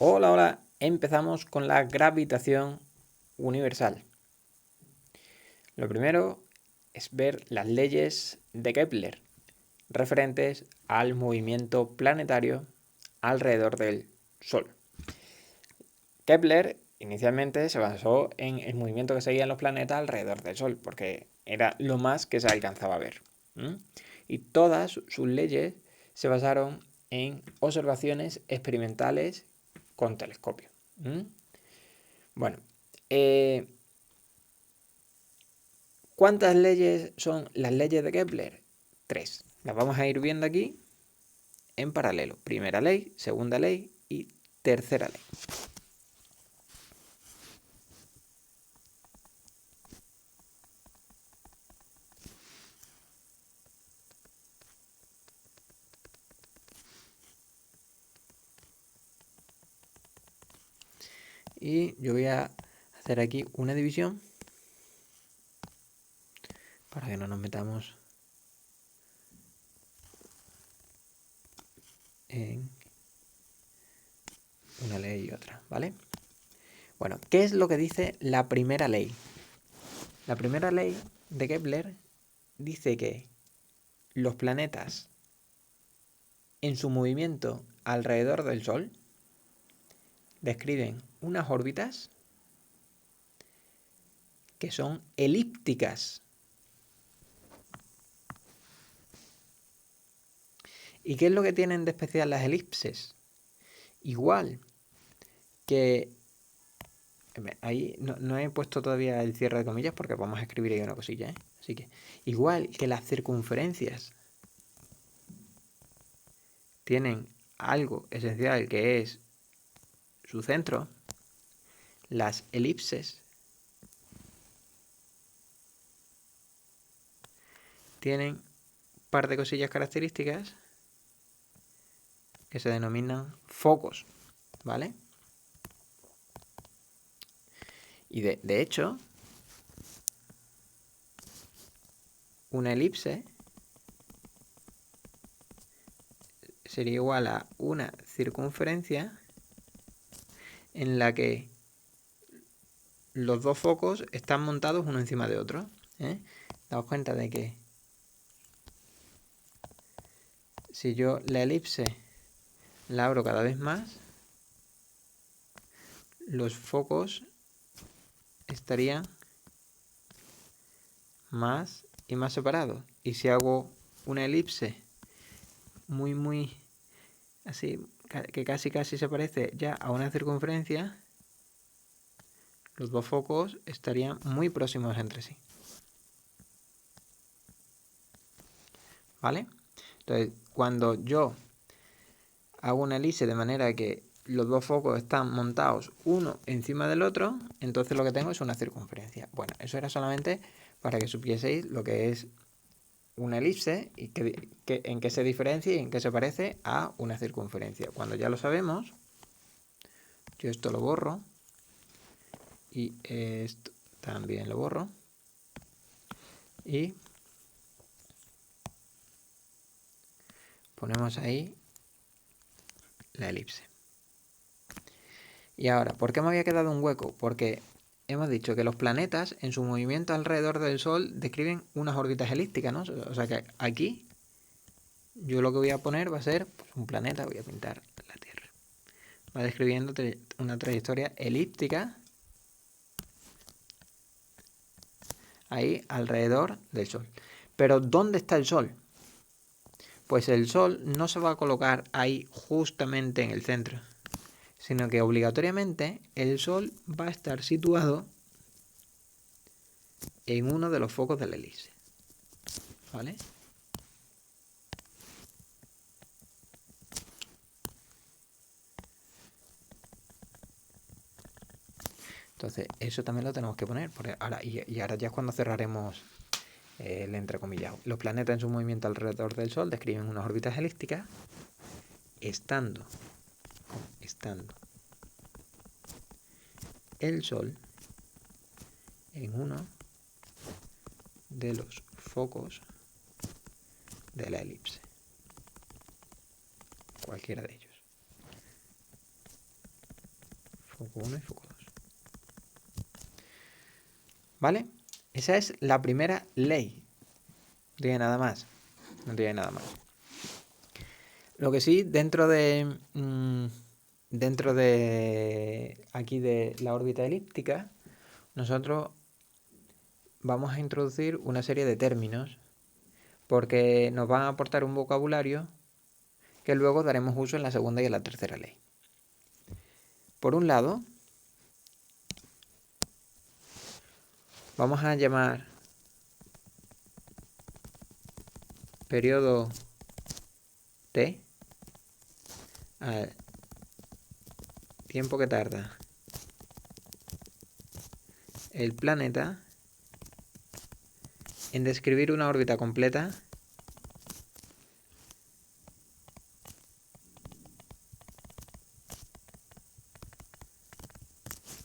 Hola, hola. Empezamos con la gravitación universal. Lo primero es ver las leyes de Kepler referentes al movimiento planetario alrededor del Sol. Kepler inicialmente se basó en el movimiento que seguían los planetas alrededor del Sol, porque era lo más que se alcanzaba a ver. Y todas sus leyes se basaron en observaciones experimentales con telescopio. Bueno, ¿cuántas leyes son las leyes de Kepler? 3. Las vamos a ir viendo aquí en paralelo. Primera ley, segunda ley y tercera ley. Y yo voy a hacer aquí una división para que no nos metamos en una ley y otra, ¿vale? Bueno, ¿qué es lo que dice la primera ley? La primera ley de Kepler dice que los planetas en su movimiento alrededor del Sol describen unas órbitas que son elípticas. ¿Y qué es lo que tienen de especial las elipses? Igual que... Ahí no he puesto todavía el cierre de comillas porque vamos a escribir ahí una cosilla, ¿eh? Así que, igual que las circunferencias tienen algo esencial que es su centro, las elipses tienen un par de cosillas características que se denominan focos, ¿vale? Y de hecho, una elipse sería igual a una circunferencia en la que los dos focos están montados uno encima de otro. Daos cuenta de que si yo la elipse la abro cada vez más, los focos estarían más y más separados. Y si hago una elipse muy así, que casi se parece ya a una circunferencia, los dos focos estarían muy próximos entre sí. ¿Vale? Entonces, cuando yo hago una elipse de manera que los dos focos están montados uno encima del otro, entonces lo que tengo es una circunferencia. Bueno, eso era solamente para que supieseis lo que es una elipse y en qué se diferencia y en qué se parece a una circunferencia. Cuando ya lo sabemos, yo esto lo borro y esto también lo borro y ponemos ahí la elipse. Y ahora, ¿por qué me había quedado un hueco? Porque hemos dicho que los planetas en su movimiento alrededor del Sol describen unas órbitas elípticas, ¿no? O sea que aquí yo lo que voy a poner va a ser pues, un planeta, voy a pintar la Tierra. Va describiendo una trayectoria elíptica ahí alrededor del Sol. Pero ¿dónde está el Sol? Pues el Sol no se va a colocar ahí justamente en el centro, sino que obligatoriamente el Sol va a estar situado en uno de los focos de la elipse. ¿Vale? Entonces, eso también lo tenemos que poner. Porque ahora, y ahora ya es cuando cerraremos el entrecomillado. Los planetas en su movimiento alrededor del Sol describen unas órbitas elípticas estando el Sol en uno de los focos de la elipse. Cualquiera de ellos. foco 1 y foco 2. ¿Vale? Esa es la primera ley. No tiene nada más. No tiene nada más. Lo que sí, dentro de aquí de la órbita elíptica, nosotros vamos a introducir una serie de términos porque nos van a aportar un vocabulario que luego daremos uso en la segunda y en la tercera ley. Por un lado, vamos a llamar periodo T al tiempo que tarda el planeta en describir una órbita completa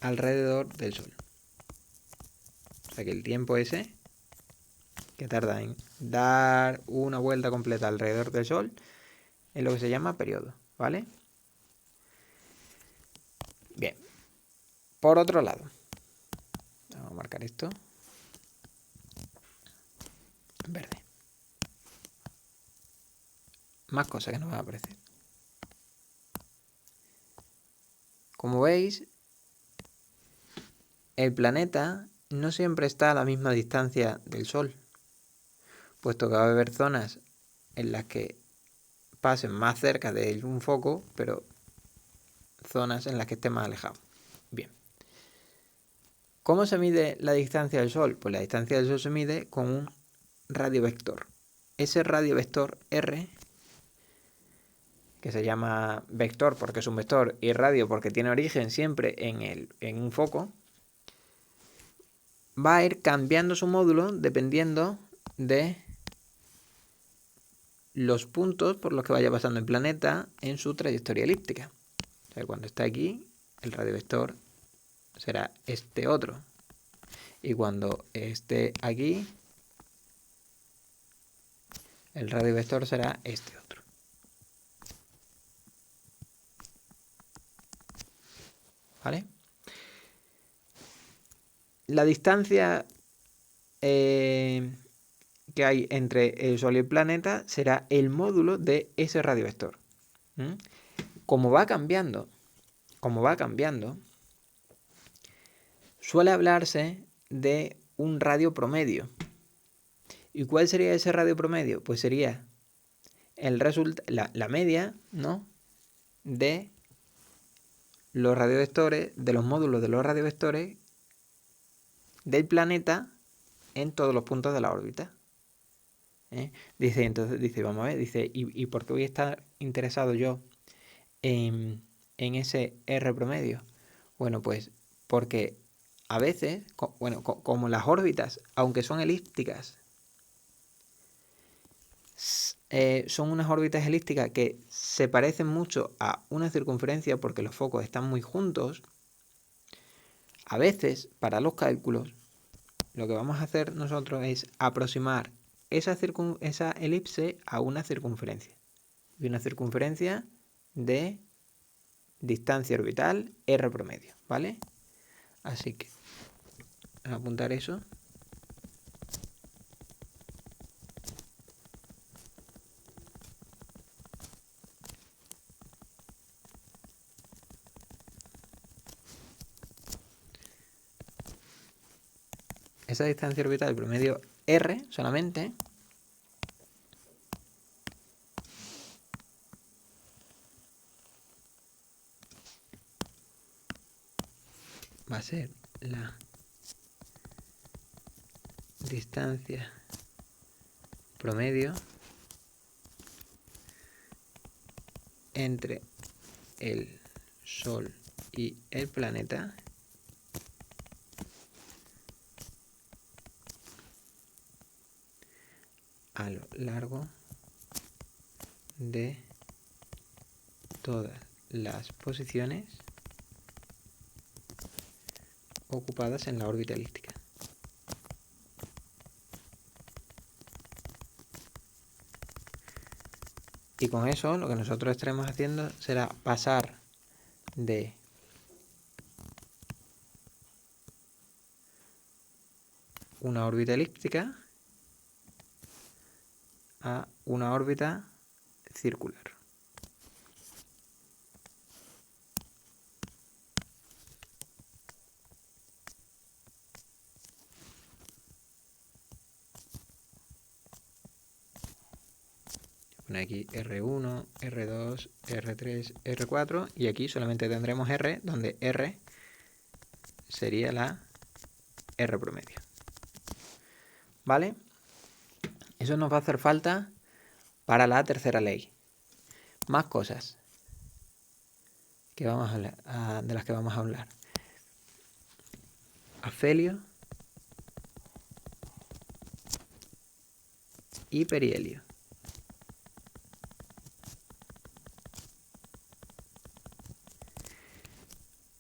alrededor del Sol. O sea que el tiempo ese que tarda en dar una vuelta completa alrededor del Sol es lo que se llama periodo, ¿vale? Bien. Por otro lado, vamos a marcar esto en verde. Más cosas que nos van a aparecer. Como veis, el planeta no siempre está a la misma distancia del Sol, puesto que va a haber zonas en las que pasen más cerca de un foco, pero zonas en las que esté más alejado. Bien. ¿Cómo se mide la distancia del Sol? Pues la distancia del Sol se mide con un radiovector. Ese radiovector R, que se llama vector porque es un vector y radio porque tiene origen siempre en un foco, va a ir cambiando su módulo dependiendo de los puntos por los que vaya pasando el planeta en su trayectoria elíptica. O sea, cuando está aquí, el radiovector será este otro. Y cuando esté aquí, el radiovector será este otro. ¿Vale? La distancia que hay entre el Sol y el planeta será el módulo de ese radiovector. Como va cambiando, suele hablarse de un radio promedio. ¿Y cuál sería ese radio promedio? Pues sería la media, ¿no?, de los radiovectores, de los módulos de los radiovectores del planeta en todos los puntos de la órbita. Dice, vamos a ver, ¿y por qué voy a estar interesado yo en ese R promedio? Bueno, pues porque a veces, como las órbitas, aunque son elípticas, son unas órbitas elípticas que se parecen mucho a una circunferencia porque los focos están muy juntos. A veces, para los cálculos, lo que vamos a hacer nosotros es aproximar esa elipse a una circunferencia. Y una circunferencia de distancia orbital R promedio, ¿vale? Así que, vamos a apuntar eso. Esa distancia orbital promedio R solamente va a ser la distancia promedio entre el Sol y el planeta a lo largo de todas las posiciones ocupadas en la órbita elíptica. Y con eso lo que nosotros estaremos haciendo será pasar de una órbita elíptica a una órbita circular. Pone aquí R1, R2, R3, R4 y aquí solamente tendremos R, donde R sería la R promedio. ¿Vale? Eso nos va a hacer falta para la tercera ley. Más cosas que vamos a hablar, de las que vamos a hablar. Afelio y perihelio.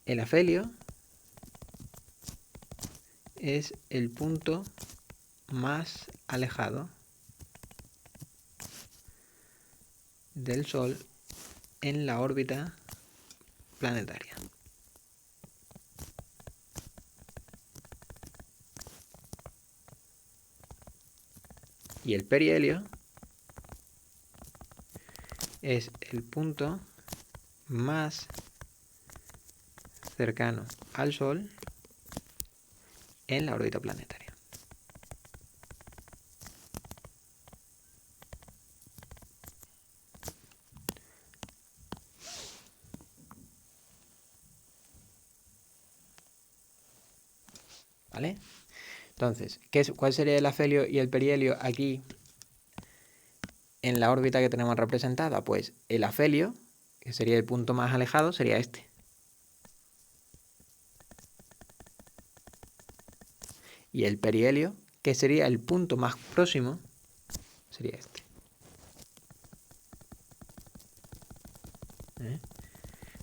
El afelio es el punto más alejado del Sol en la órbita planetaria. Y el perihelio es el punto más cercano al Sol en la órbita planetaria. ¿Vale? Entonces, ¿cuál sería el afelio y el perihelio aquí en la órbita que tenemos representada? Pues el afelio, que sería el punto más alejado, sería este. Y el perihelio, que sería el punto más próximo, sería este.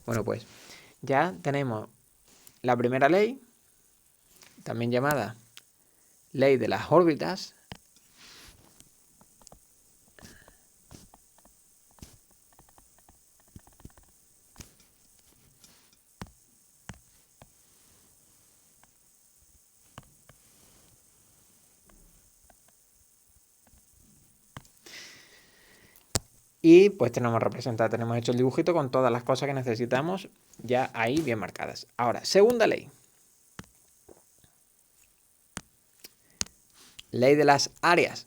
Bueno, pues ya tenemos la primera ley, también llamada ley de las órbitas. Y pues tenemos representada, tenemos hecho el dibujito con todas las cosas que necesitamos ya ahí bien marcadas. Ahora, segunda ley. Ley de las áreas.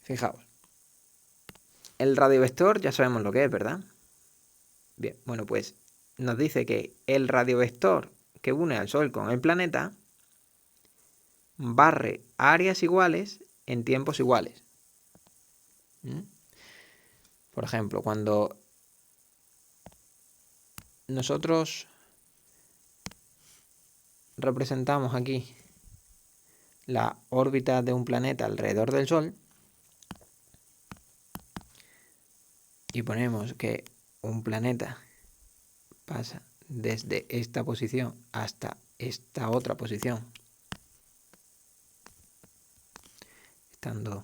Fijaos. El radiovector ya sabemos lo que es, ¿verdad? Bien, bueno, pues nos dice que el radiovector que une al Sol con el planeta barre áreas iguales en tiempos iguales. Por ejemplo, cuando nosotros representamos aquí la órbita de un planeta alrededor del Sol y ponemos que un planeta pasa desde esta posición hasta esta otra posición, estando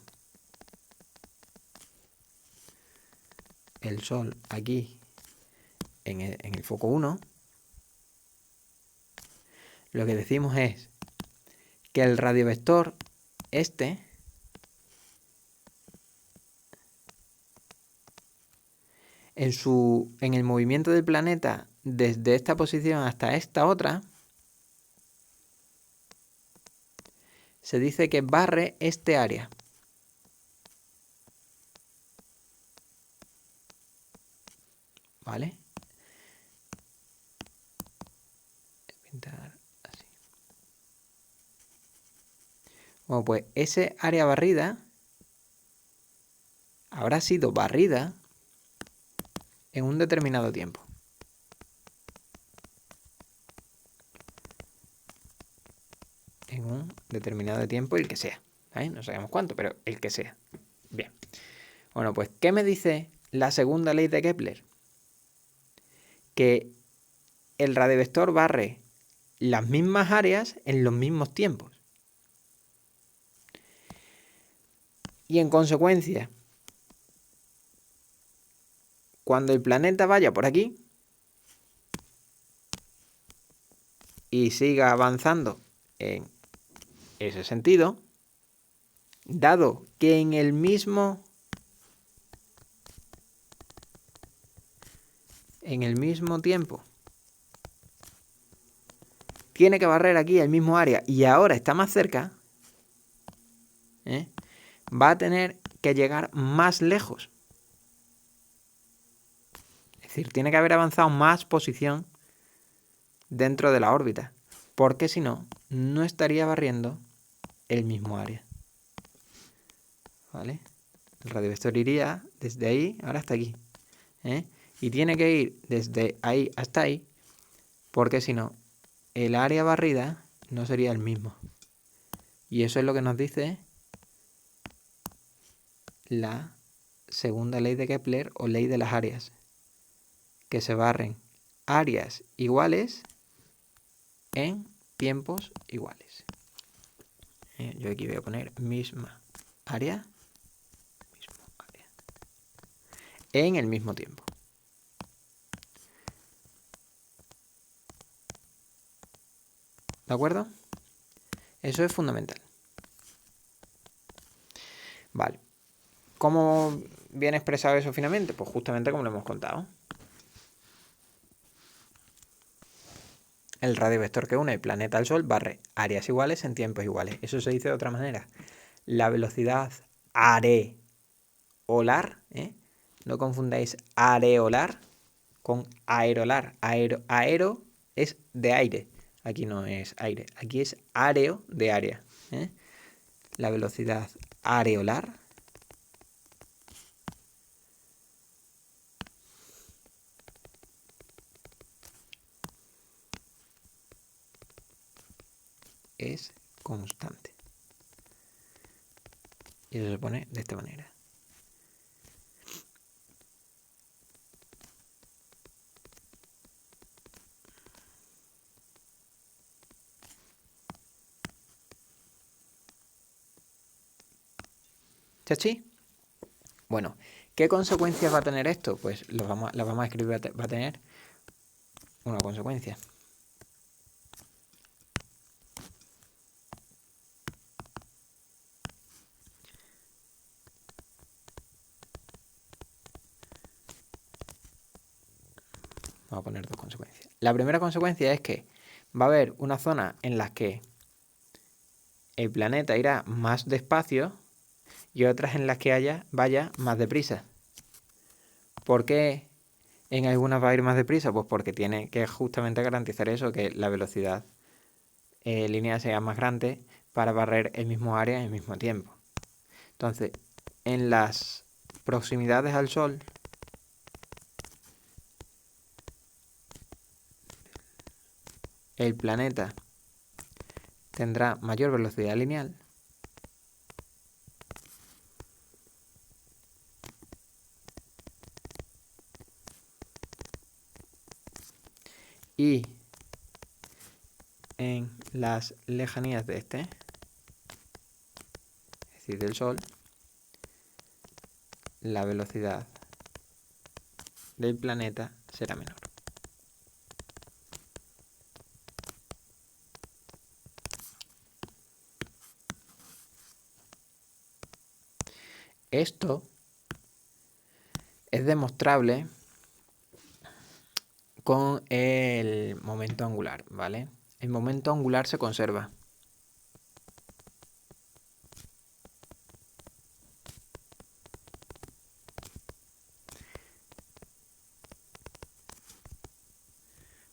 el Sol aquí en el foco 1, lo que decimos es que el radiovector este en el movimiento del planeta desde esta posición hasta esta otra, se dice que barre este área. ¿Vale? Pintar así. Bueno, pues ese área barrida habrá sido barrida en un determinado tiempo. En un determinado tiempo, el que sea. ¿Vale? No sabemos cuánto, pero el que sea. Bien. Bueno, pues, ¿qué me dice la segunda ley de Kepler? Que el radiovector barre las mismas áreas en los mismos tiempos. Y en consecuencia, cuando el planeta vaya por aquí, y siga avanzando en ese sentido, dado que en el mismo tiempo tiene que barrer aquí el mismo área y ahora está más cerca, va a tener que llegar más lejos. Es decir, tiene que haber avanzado más posición dentro de la órbita, porque si no, no estaría barriendo el mismo área. ¿Vale? El radiovector iría desde ahí, ahora hasta aquí. Y tiene que ir desde ahí hasta ahí, porque si no, el área barrida no sería el mismo. Y eso es lo que nos dice la segunda ley de Kepler o ley de las áreas, que se barren áreas iguales en tiempos iguales. Yo aquí voy a poner misma área en el mismo tiempo. ¿De acuerdo? Eso es fundamental. Vale. ¿Cómo viene expresado eso finalmente? Pues justamente como lo hemos contado. El radiovector que une el planeta al Sol barre áreas iguales en tiempos iguales. Eso se dice de otra manera. La velocidad areolar, no confundáis areolar con aerolar. Aero es de aire. Aquí no es aire. Aquí es areo de área. La velocidad areolar es constante. Y eso se pone de esta manera. ¿Chachi? Bueno, ¿qué consecuencias va a tener esto? Pues la vamos a escribir, va a tener una consecuencia. Vamos a poner dos consecuencias. La primera consecuencia es que va a haber una zona en la que el planeta irá más despacio y otras en las que vaya más deprisa. ¿Por qué en algunas va a ir más deprisa? Pues porque tiene que justamente garantizar eso, que la velocidad lineal sea más grande para barrer el mismo área en el mismo tiempo. Entonces, en las proximidades al Sol, el planeta tendrá mayor velocidad lineal y en las lejanías de este, es decir, del Sol, la velocidad del planeta será menor. Esto es demostrable con el momento angular, ¿vale? El momento angular se conserva.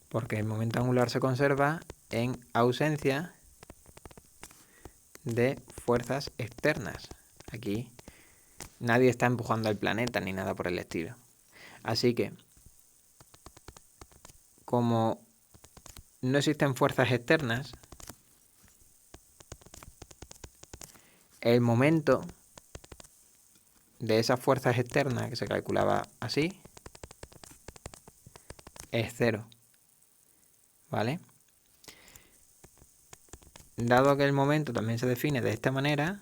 Porque el momento angular se conserva en ausencia de fuerzas externas. Aquí nadie está empujando al planeta ni nada por el estilo. Así que, como no existen fuerzas externas, el momento de esas fuerzas externas, que se calculaba así, es cero. ¿Vale? Dado que el momento también se define de esta manera,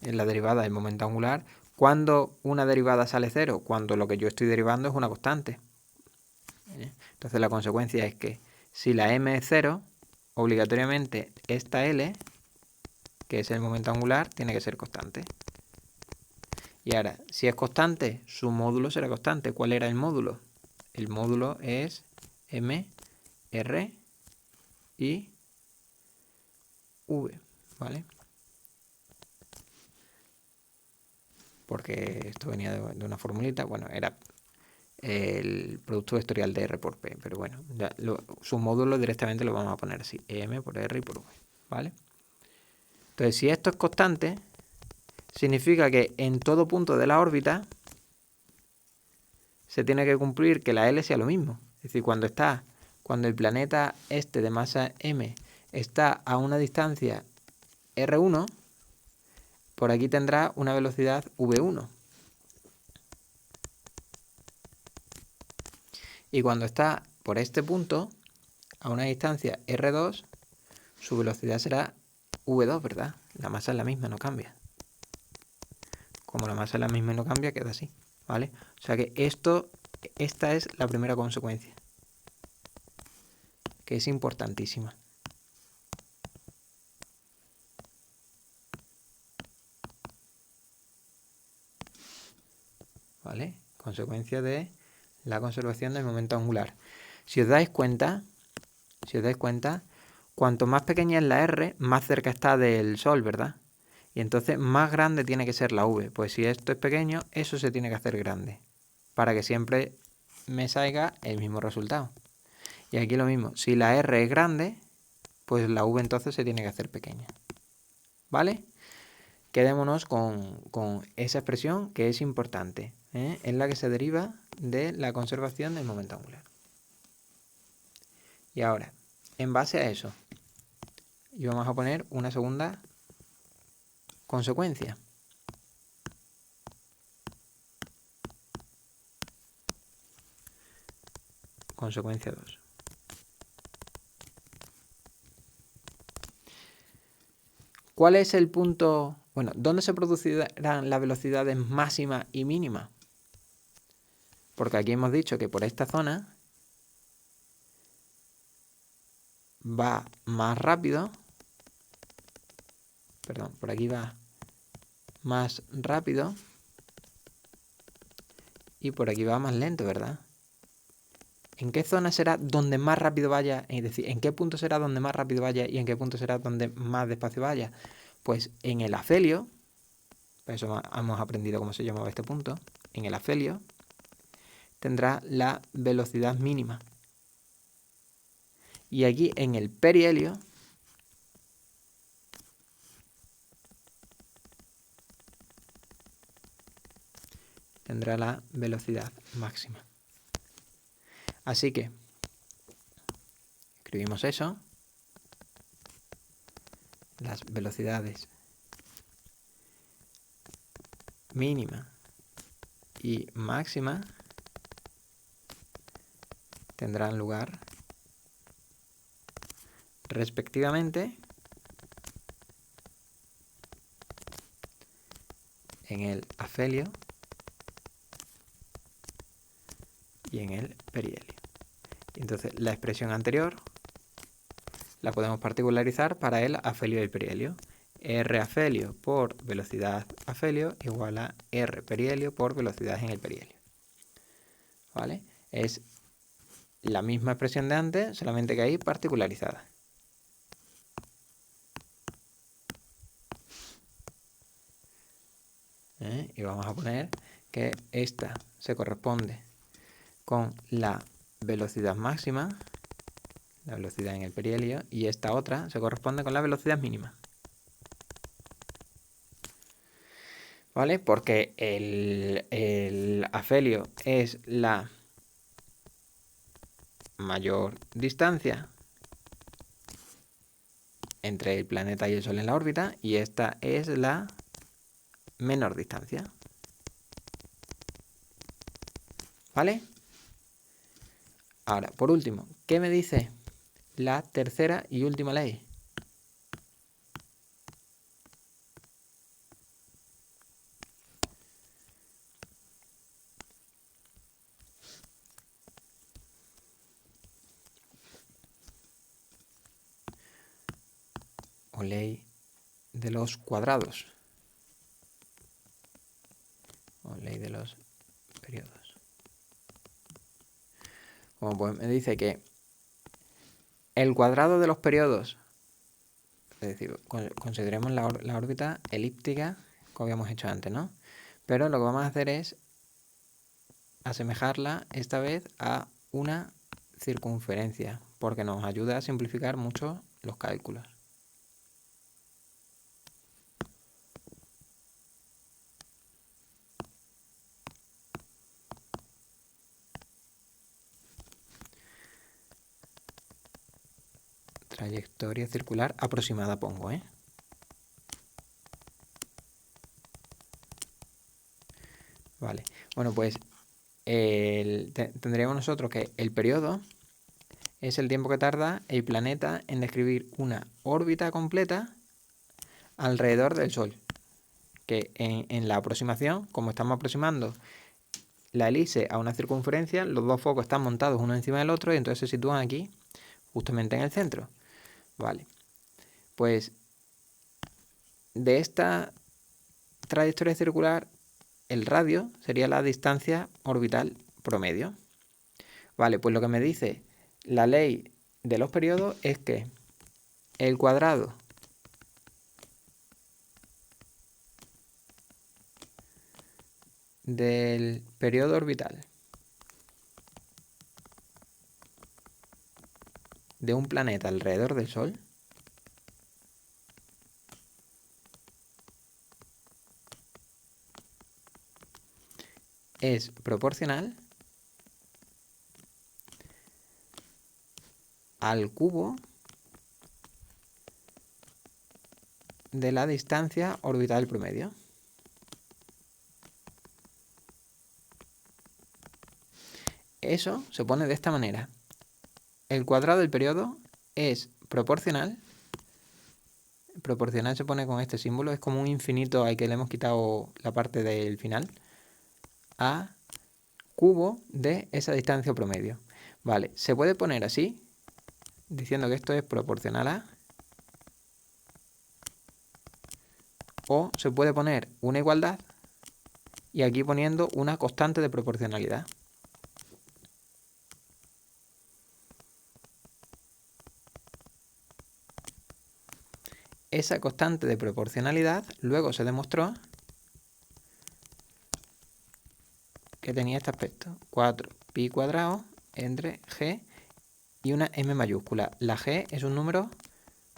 en la derivada del momento angular, ¿cuándo una derivada sale cero? Cuando lo que yo estoy derivando es una constante. Entonces la consecuencia es que si la m es 0, obligatoriamente esta L, que es el momento angular, tiene que ser constante. Y ahora, si es constante, su módulo será constante. ¿Cuál era el módulo? El módulo es m, r y v, ¿vale? Porque esto venía de una formulita, bueno, era el producto vectorial de R por P, pero bueno, su módulo directamente lo vamos a poner así, M por R y por V, ¿vale? Entonces, si esto es constante, significa que en todo punto de la órbita se tiene que cumplir que la L sea lo mismo. Es decir, cuando el planeta este de masa M está a una distancia R1, por aquí tendrá una velocidad V1. Y cuando está por este punto, a una distancia R2, su velocidad será V2, ¿verdad? La masa es la misma, no cambia. Como la masa es la misma y no cambia, queda así, ¿vale? O sea que esta es la primera consecuencia, que es importantísima. ¿Vale? Consecuencia de la conservación del momento angular. Si os dais cuenta, cuanto más pequeña es la R, más cerca está del Sol, ¿verdad? Y entonces más grande tiene que ser la V. Pues si esto es pequeño, eso se tiene que hacer grande, para que siempre me salga el mismo resultado. Y aquí lo mismo, si la R es grande, pues la V entonces se tiene que hacer pequeña. ¿Vale? Quedémonos con esa expresión que es importante, ¿eh? Es la que se deriva de la conservación del momento angular. Y ahora, en base a eso, vamos a poner una segunda consecuencia. Consecuencia 2. ¿Cuál es el punto? Bueno, ¿dónde se producirán las velocidades máxima y mínima? Porque aquí hemos dicho que por esta zona va más rápido. Perdón, por aquí va más rápido. Y por aquí va más lento, ¿verdad? ¿En qué zona será donde más rápido vaya? Es decir, ¿en qué punto será donde más rápido vaya y en qué punto será donde más despacio vaya? Pues en el afelio, por eso hemos aprendido cómo se llamaba este punto, en el afelio tendrá la velocidad mínima. Y aquí en el perihelio tendrá la velocidad máxima. Así que escribimos eso, las velocidades mínima y máxima tendrán lugar respectivamente en el afelio y en el perihelio. Entonces la expresión anterior la podemos particularizar para el afelio y el perihelio. R afelio por velocidad afelio igual a R perihelio por velocidad en el perihelio. ¿Vale? Es la misma expresión de antes, solamente que ahí particularizada. Y vamos a poner que esta se corresponde con la velocidad máxima, la velocidad en el perihelio, y esta otra se corresponde con la velocidad mínima. ¿Vale? Porque el afelio es la mayor distancia entre el planeta y el Sol en la órbita, y esta es la menor distancia. ¿Vale? Ahora, por último, ¿qué me dice la tercera y última ley? o ley de los cuadrados, o ley de los periodos. Bueno, pues me dice que el cuadrado de los periodos, es decir, consideremos la órbita elíptica que habíamos hecho antes, ¿no? Pero lo que vamos a hacer es asemejarla esta vez a una circunferencia, porque nos ayuda a simplificar mucho los cálculos. Trayectoria circular aproximada pongo, ¿eh? Vale, bueno, pues tendríamos nosotros que el periodo es el tiempo que tarda el planeta en describir una órbita completa alrededor del Sol. Que en la aproximación, como estamos aproximando la elipse a una circunferencia, los dos focos están montados uno encima del otro y entonces se sitúan aquí, justamente en el centro. Vale, pues de esta trayectoria circular, el radio sería la distancia orbital promedio. Vale, pues lo que me dice la ley de los periodos es que el cuadrado del periodo orbital de un planeta alrededor del Sol es proporcional al cubo de la distancia orbital promedio. Eso se pone de esta manera. El cuadrado del periodo es proporcional. Proporcional se pone con este símbolo. Es como un infinito al que le hemos quitado la parte del final. A cubo de esa distancia promedio. Vale, se puede poner así, diciendo que esto es proporcional a. O se puede poner una igualdad y aquí poniendo una constante de proporcionalidad. Esa constante de proporcionalidad luego se demostró que tenía este aspecto, 4pi cuadrado entre g y una m mayúscula. La g es un número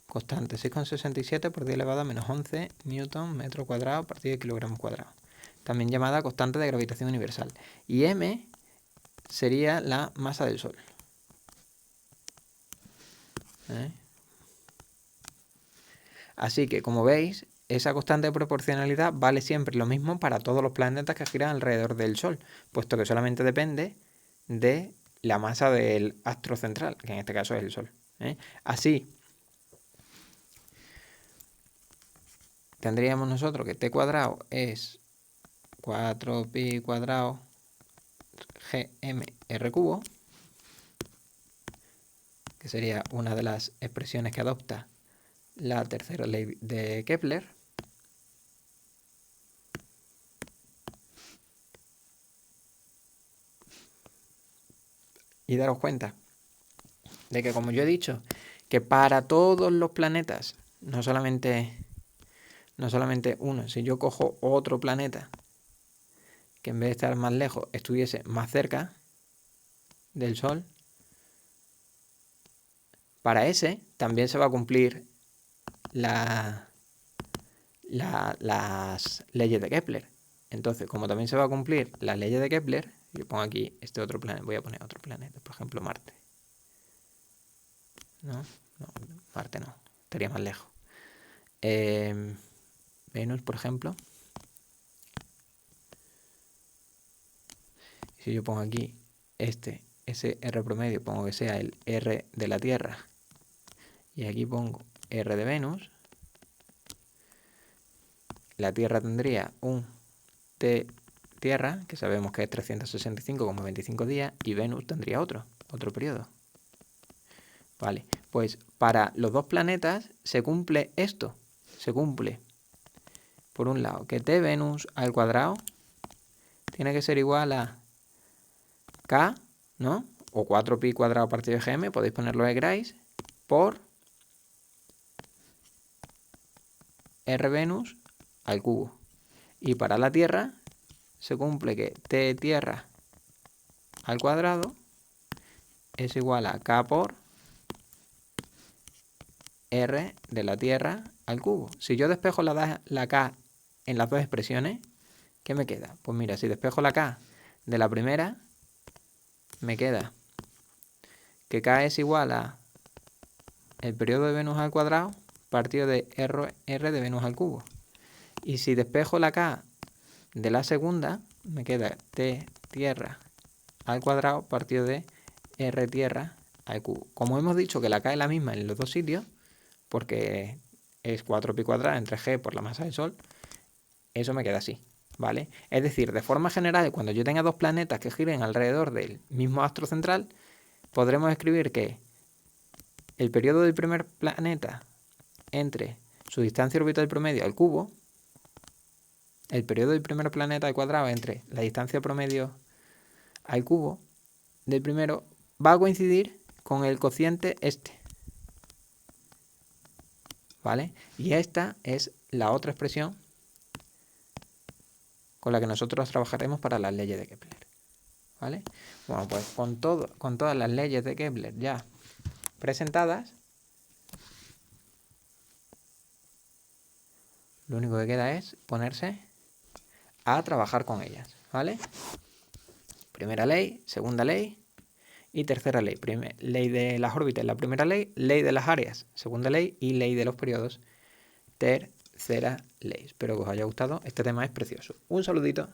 constante, 6,67 por 10 elevado a menos 11 newton metro cuadrado partido de kilogramos cuadrados, también llamada constante de gravitación universal. Y m sería la masa del Sol. Así que, como veis, esa constante de proporcionalidad vale siempre lo mismo para todos los planetas que giran alrededor del Sol, puesto que solamente depende de la masa del astro central, que en este caso es el Sol. Así, tendríamos nosotros que t cuadrado es 4pi cuadrado gmr cubo, que sería una de las expresiones que adopta la tercera ley de Kepler. Y daros cuenta de que, como yo he dicho, que para todos los planetas, no solamente uno, si yo cojo otro planeta que en vez de estar más lejos estuviese más cerca del Sol, para ese también se va a cumplir las leyes de Kepler. Entonces, como también se va a cumplir las leyes de Kepler, yo pongo aquí este otro planeta, voy a poner otro planeta, por ejemplo Marte. No, Marte no, estaría más lejos. Venus, por ejemplo. Si yo pongo aquí ese R promedio, pongo que sea el R de la Tierra, y aquí pongo R de Venus, la Tierra tendría un T Tierra, que sabemos que es 365,25 días, y Venus tendría otro periodo. Vale, Pues para los dos planetas se cumple esto. Se cumple, por un lado, que T Venus al cuadrado tiene que ser igual a K, ¿no? O 4pi cuadrado partido de GM, podéis poner lo que queráis, por R Venus al cubo. Y para la Tierra se cumple que T Tierra al cuadrado es igual a K por R de la Tierra al cubo. Si yo despejo la K en las dos expresiones, ¿qué me queda? Pues mira, si despejo la K de la primera, me queda que K es igual a el periodo de Venus al cuadrado partido de R de Venus al cubo. Y si despejo la K de la segunda, me queda T Tierra al cuadrado partido de R Tierra al cubo. Como hemos dicho que la K es la misma en los dos sitios, porque es 4pi cuadrado entre G por la masa del Sol, eso me queda así, ¿vale? Es decir, de forma general, cuando yo tenga dos planetas que giren alrededor del mismo astro central, podremos escribir que el periodo del primer planeta entre su distancia orbital promedio al cubo, el periodo del primer planeta al cuadrado entre la distancia promedio al cubo del primero, va a coincidir con el cociente este, ¿vale? Y esta es la otra expresión con la que nosotros trabajaremos para las leyes de Kepler, ¿vale? Bueno, pues con todas las leyes de Kepler ya presentadas, lo único que queda es ponerse a trabajar con ellas, ¿vale? Primera ley, segunda ley y tercera ley. Ley de las órbitas, la primera ley de las áreas, segunda ley, y ley de los periodos, tercera ley. Espero que os haya gustado, este tema es precioso. Un saludito.